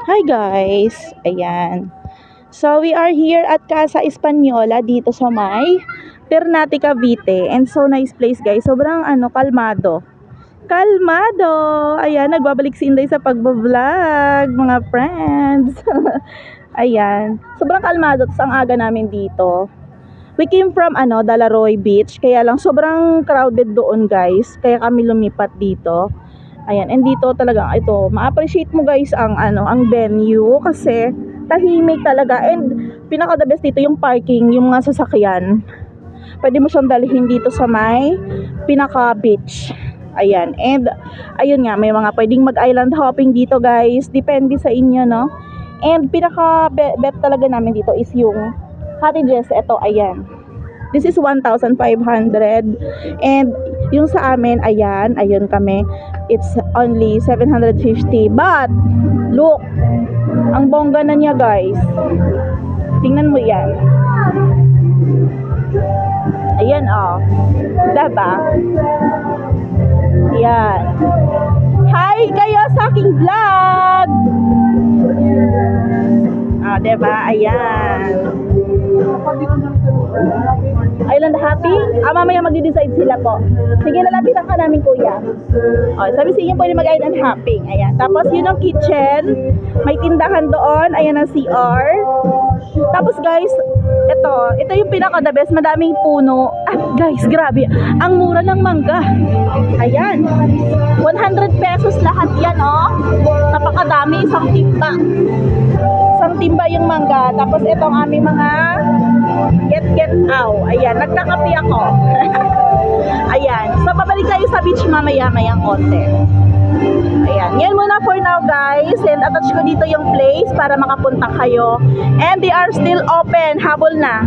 Hi guys! Ayan. So we are here at Casa Española dito sa may Ternate, Cavite. And so nice place guys. Sobrang kalmado. Kalmado! Ayan, nagbabalik si Inday sa pagbablog, mga friends. Ayan. Sobrang kalmado. Tapos ang aga namin dito. We came from Dalaroy Beach. Kaya lang sobrang crowded doon guys. Kaya kami lumipat dito. Ayan, and dito talaga ito, ma-appreciate mo guys ang venue kasi tahimik talaga, and pinaka the best dito yung parking, yung mga sasakyan. Pwede mo siyang dalhin dito sa may pinaka beach. Ayan, and ayun nga, may mga pwedeng mag-island hopping dito guys. Depende sa inyo, no? And pinaka bet talaga namin dito is yung cottages. Ito, ayan. This is 1,500, and yung sa amin, ayun kami, it's only 750. But look, ang bongga na niya guys. Tingnan mo yan. Ayan oh. Diba? Yan. Hi kayo sa aking vlog. Diba? Ayan. Island hopping? Mamaya magde-decide sila po. Sige, lalapitan ka namin kuya. Sabi sa inyo pwede mag-island hopping. Ayan. Tapos yun ang kitchen. May tindahan doon. Ayan ang CR. Tapos guys, ito yung pinaka the best. Madaming puno. At guys, grabe. Ang mura ng mangga. Ayan. 100 pesos lahat yan, oh. Napakadami. Isang timba. Isang timba yung mangga. Tapos itong aming mga get out. Ayan, nagkakapi ako. Ayan. So, babalik tayo sa beach mamaya-mayang konti. Ayan. Yan muna for now, guys. And attach ko dito yung place para makapunta kayo. And they are still open. Habol na.